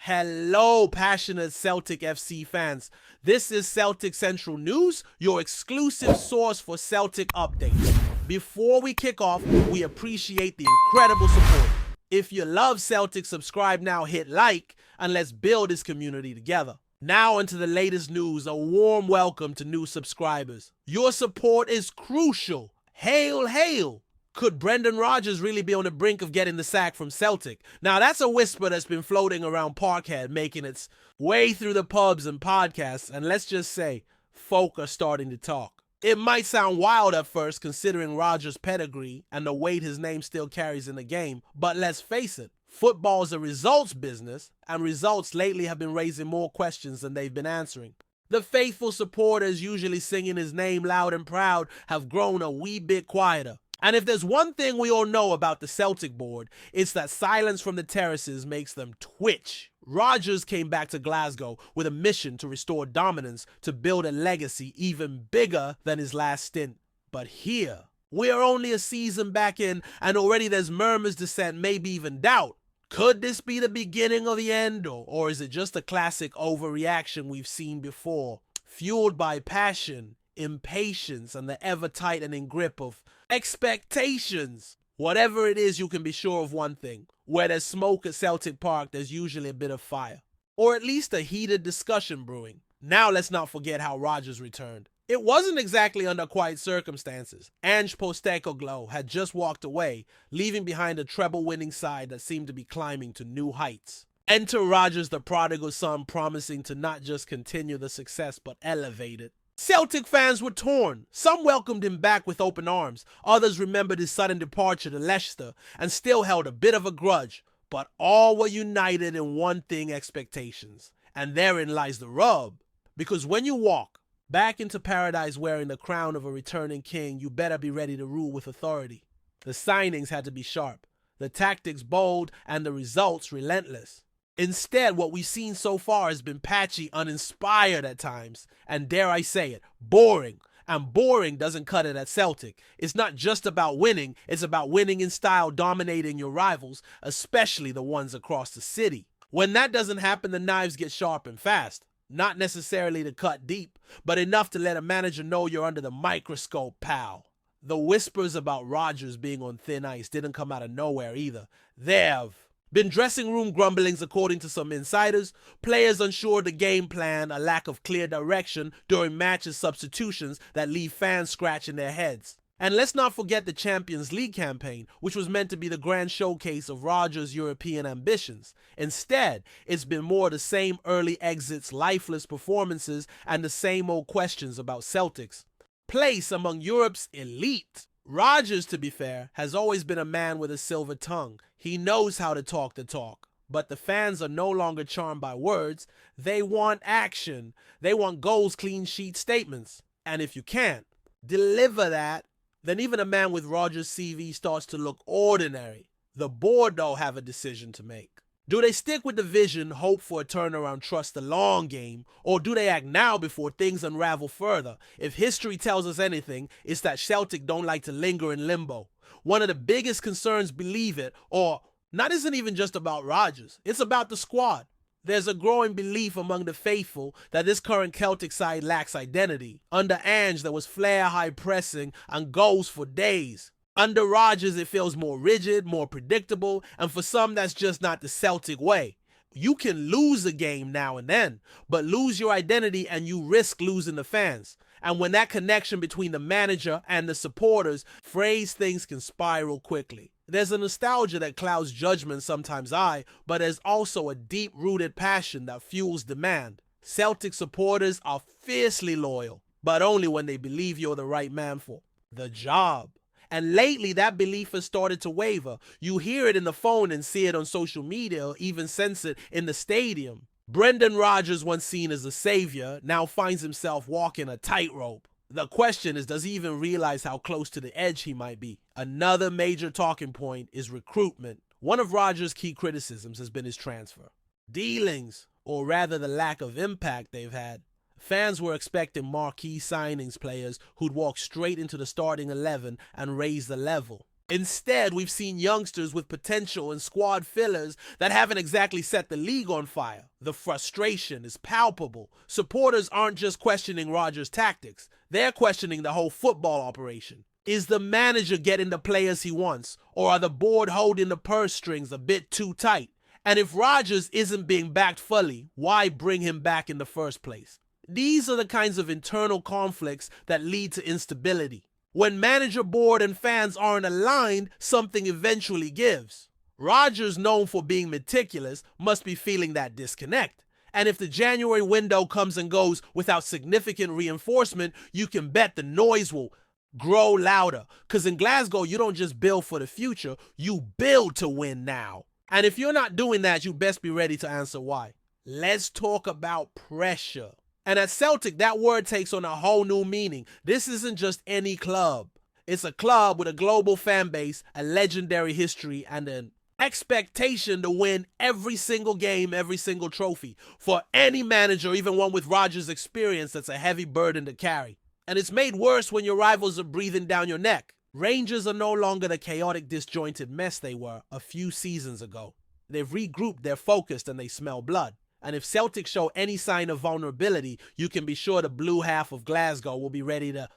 Hello, passionate Celtic FC fans. This is Celtic Central News, your exclusive source for Celtic updates. Before we kick off, we appreciate the incredible support. If you love Celtic, subscribe now, hit like, and let's build this community together. Now into the latest news, a warm welcome to new subscribers. Your support is crucial. Hail, hail! Could Brendan Rodgers really be on the brink of getting the sack from Celtic? Now that's a whisper that's been floating around Parkhead, making its way through the pubs and podcasts, and let's just say, folk are starting to talk. It might sound wild at first considering Rodgers' pedigree and the weight his name still carries in the game, but let's face it, football's a results business, and results lately have been raising more questions than they've been answering. The faithful supporters usually singing his name loud and proud have grown a wee bit quieter. And if there's one thing we all know about the Celtic board, it's that silence from the terraces makes them twitch. Rodgers came back to Glasgow with a mission to restore dominance, to build a legacy even bigger than his last stint. But here, we're only a season back in, and already there's murmurs, dissent, maybe even doubt. Could this be the beginning of the end, or is it just a classic overreaction we've seen before, fueled by passion, impatience, and the ever-tightening grip of expectations? Whatever it is, you can be sure of one thing. Where there's smoke at Celtic Park, there's usually a bit of fire. Or at least a heated discussion brewing. Now let's not forget how Rodgers returned. It wasn't exactly under quiet circumstances. Ange Postecoglou had just walked away, leaving behind a treble-winning side that seemed to be climbing to new heights. Enter Rodgers, the prodigal son, promising to not just continue the success but elevate it. Celtic fans were torn. Some welcomed him back with open arms. Others remembered his sudden departure to Leicester and still held a bit of a grudge. But all were united in one thing: expectations. And therein lies the rub. Because when you walk back into paradise wearing the crown of a returning king, you better be ready to rule with authority. The signings had to be sharp, the tactics bold, and the results relentless. Instead, what we've seen so far has been patchy, uninspired at times, and dare I say it, boring. And boring doesn't cut it at Celtic. It's not just about winning, it's about winning in style, dominating your rivals, especially the ones across the city. When that doesn't happen, the knives get sharp and fast. Not necessarily to cut deep, but enough to let a manager know you're under the microscope, pal. The whispers about Rodgers being on thin ice didn't come out of nowhere either. They've been dressing room grumblings according to some insiders, players unsure of the game plan, a lack of clear direction during matches, substitutions that leave fans scratching their heads. And let's not forget the Champions League campaign, which was meant to be the grand showcase of Rodgers' European ambitions. Instead, it's been more of the same early exits, lifeless performances, and the same old questions about Celtic's place among Europe's elite. Rodgers, to be fair, has always been a man with a silver tongue. He knows how to talk the talk. But the fans are no longer charmed by words. They want action. They want goals, clean sheet statements. And if you can't deliver that, then even a man with Rodgers' CV starts to look ordinary. The board, though, have a decision to make. Do they stick with the vision, hope for a turnaround, trust the long game, or do they act now before things unravel further? If history tells us anything, it's that Celtic don't like to linger in limbo. One of the biggest concerns, believe it, or not, isn't even just about Rodgers. It's about the squad. There's a growing belief among the faithful that this current Celtic side lacks identity. Under Ange, there was flair, high pressing, and goals for days. Under Rodgers, it feels more rigid, more predictable, and for some, that's just not the Celtic way. You can lose a game now and then, but lose your identity and you risk losing the fans. And when that connection between the manager and the supporters frays, things can spiral quickly. There's a nostalgia that clouds judgment, sometimes but there's also a deep-rooted passion that fuels demand. Celtic supporters are fiercely loyal, but only when they believe you're the right man for the job. And lately, that belief has started to waver. You hear it in the phone and see it on social media, or even sense it in the stadium. Brendan Rodgers, once seen as a savior, now finds himself walking a tightrope. The question is, does he even realize how close to the edge he might be? Another major talking point is recruitment. One of Rodgers' key criticisms has been his transfer dealings, or rather the lack of impact they've had. Fans were expecting marquee signings, players who'd walk straight into the starting 11 and raise the level. Instead, we've seen youngsters with potential and squad fillers that haven't exactly set the league on fire. The frustration is palpable. Supporters aren't just questioning Rodgers' tactics, they're questioning the whole football operation. Is the manager getting the players he wants, or are the board holding the purse strings a bit too tight? And if Rodgers isn't being backed fully, why bring him back in the first place? These are the kinds of internal conflicts that lead to instability. When manager, board, and fans aren't aligned, something eventually gives. Rodgers, known for being meticulous, must be feeling that disconnect. And if the January window comes and goes without significant reinforcement, you can bet the noise will grow louder. Because in Glasgow, you don't just build for the future, you build to win now. And if you're not doing that, you best be ready to answer why. Let's talk about pressure. And at Celtic, that word takes on a whole new meaning. This isn't just any club. It's a club with a global fan base, a legendary history, and an expectation to win every single game, every single trophy. For any manager, even one with Rodgers' experience, that's a heavy burden to carry. And it's made worse when your rivals are breathing down your neck. Rangers are no longer the chaotic, disjointed mess they were a few seasons ago. They've regrouped, they're focused, and they smell blood. And if Celtic show any sign of vulnerability, you can be sure the blue half of Glasgow will be ready to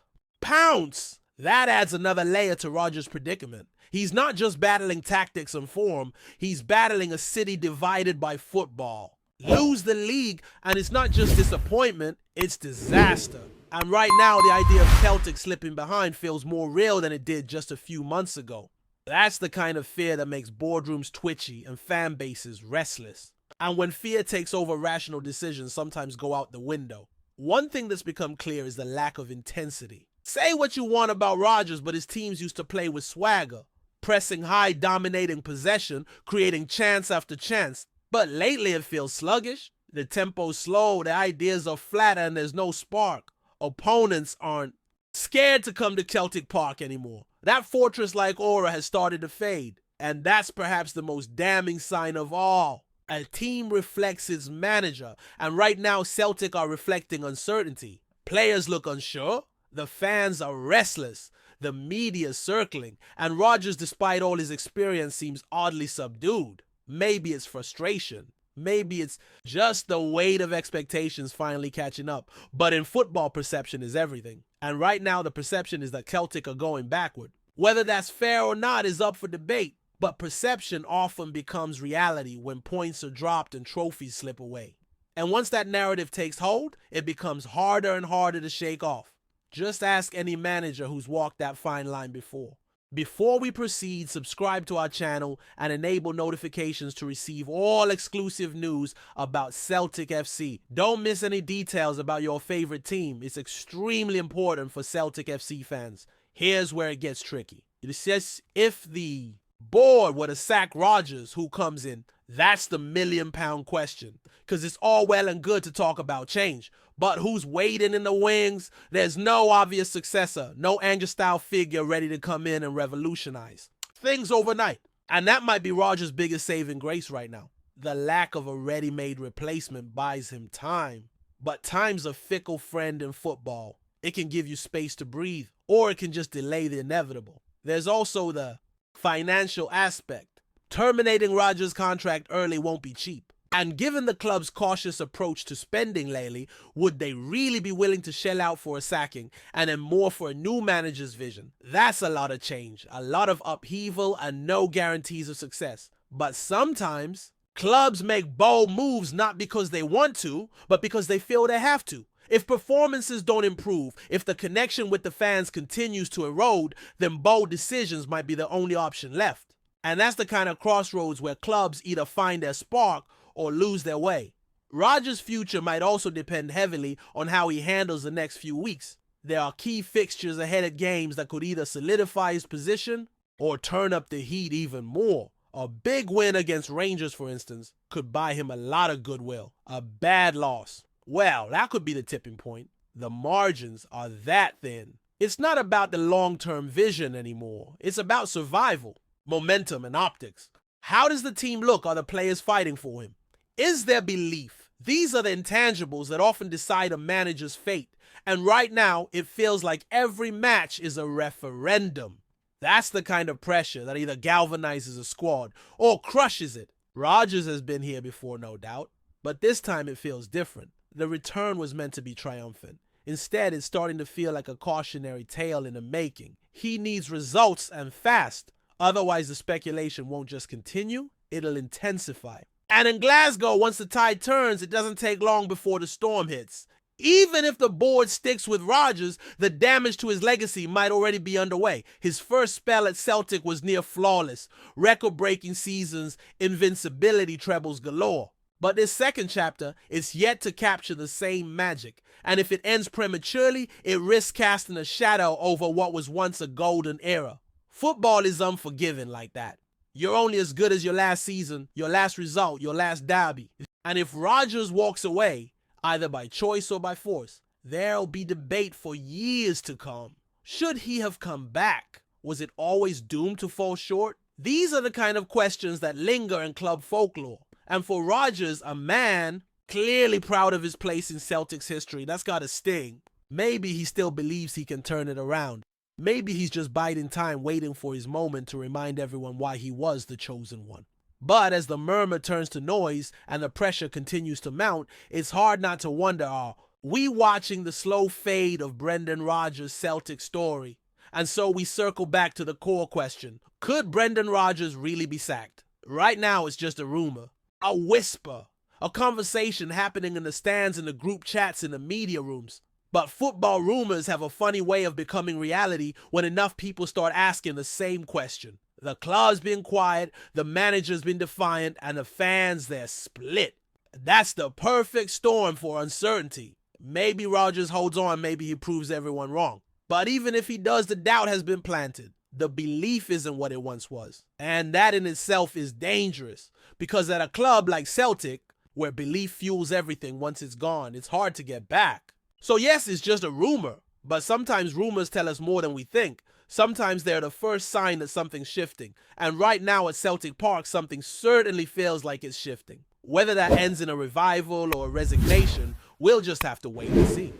pounce. That adds another layer to Rodgers' predicament. He's not just battling tactics and form, he's battling a city divided by football. Lose the league, and it's not just disappointment, it's disaster. And right now, the idea of Celtic slipping behind feels more real than it did just a few months ago. That's the kind of fear that makes boardrooms twitchy and fan bases restless. And when fear takes over, rational decisions sometimes go out the window. One thing that's become clear is the lack of intensity. Say what you want about Rodgers, but his teams used to play with swagger, pressing high, dominating possession, creating chance after chance. But lately it feels sluggish. The tempo's slow, the ideas are flat, and there's no spark. Opponents aren't scared to come to Celtic Park anymore. That fortress-like aura has started to fade. And that's perhaps the most damning sign of all. A team reflects its manager, and right now Celtic are reflecting uncertainty. Players look unsure, the fans are restless, the media circling, and Rodgers, despite all his experience, seems oddly subdued. Maybe it's frustration. Maybe it's just the weight of expectations finally catching up. But in football, perception is everything. And right now the perception is that Celtic are going backward. Whether that's fair or not is up for debate. But perception often becomes reality when points are dropped and trophies slip away. And once that narrative takes hold, it becomes harder and harder to shake off. Just ask any manager who's walked that fine line before. Before we proceed, subscribe to our channel and enable notifications to receive all exclusive news about Celtic FC. Don't miss any details about your favorite team. It's extremely important for Celtic FC fans. Here's where it gets tricky. It says if the board were to sack Rodgers, who comes in? That's the million-pound question. Because it's all well and good to talk about change. But who's waiting in the wings? There's no obvious successor. No Angel-style figure ready to come in and revolutionize things overnight. And that might be Rodgers' biggest saving grace right now. The lack of a ready-made replacement buys him time. But time's a fickle friend in football. It can give you space to breathe, or it can just delay the inevitable. There's also the financial aspect. Terminating Rodgers' contract early won't be cheap. And given the club's cautious approach to spending lately, would they really be willing to shell out for a sacking and then more for a new manager's vision? That's a lot of change, a lot of upheaval, and no guarantees of success. But sometimes clubs make bold moves not because they want to, but because they feel they have to. If performances don't improve, if the connection with the fans continues to erode, then bold decisions might be the only option left. And that's the kind of crossroads where clubs either find their spark or lose their way. Rodgers' future might also depend heavily on how he handles the next few weeks. There are key fixtures ahead of games that could either solidify his position or turn up the heat even more. A big win against Rangers, for instance, could buy him a lot of goodwill. A bad loss, well, that could be the tipping point. The margins are that thin. It's not about the long-term vision anymore. It's about survival, momentum, and optics. How does the team look? Are the players fighting for him? Is there belief? These are the intangibles that often decide a manager's fate. And right now, it feels like every match is a referendum. That's the kind of pressure that either galvanizes a squad or crushes it. Rodgers has been here before, no doubt, but this time it feels different. The return was meant to be triumphant. Instead, it's starting to feel like a cautionary tale in the making. He needs results and fast. Otherwise, the speculation won't just continue, it'll intensify. And in Glasgow, once the tide turns, it doesn't take long before the storm hits. Even if the board sticks with Rodgers, the damage to his legacy might already be underway. His first spell at Celtic was near flawless, record-breaking seasons, invincibility trebles galore. But this second chapter is yet to capture the same magic, and if it ends prematurely, it risks casting a shadow over what was once a golden era. Football is unforgiving like that. You're only as good as your last season, your last result, your last derby. And if Rodgers walks away, either by choice or by force, there'll be debate for years to come. Should he have come back? Was it always doomed to fall short? These are the kind of questions that linger in club folklore. And for Rodgers, a man clearly proud of his place in Celtic's history, that's got to sting. Maybe he still believes he can turn it around. Maybe he's just biding time, waiting for his moment to remind everyone why he was the chosen one. But as the murmur turns to noise and the pressure continues to mount, it's hard not to wonder, are we watching the slow fade of Brendan Rodgers' Celtic story? And so we circle back to the core question. Could Brendan Rodgers really be sacked? Right now, it's just a rumor, a whisper, a conversation happening in the stands, in the group chats, in the media rooms. But football rumors have a funny way of becoming reality when enough people start asking the same question. The club's been quiet, the manager's been defiant, and the fans, they're split. That's the perfect storm for uncertainty. Maybe Rodgers holds on, maybe he proves everyone wrong. But even if he does, the doubt has been planted. The belief isn't what it once was. And that in itself is dangerous, because at a club like Celtic, where belief fuels everything, once it's gone, it's hard to get back. So yes, it's just a rumor, but sometimes rumors tell us more than we think. Sometimes they're the first sign that something's shifting. And right now at Celtic Park, something certainly feels like it's shifting. Whether that ends in a revival or a resignation, we'll just have to wait and see.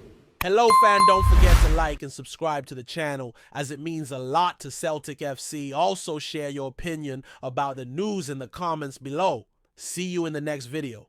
Hello fan, don't forget to like and subscribe to the channel, as it means a lot to Celtic FC. Also share your opinion about the news in the comments below. See you in the next video.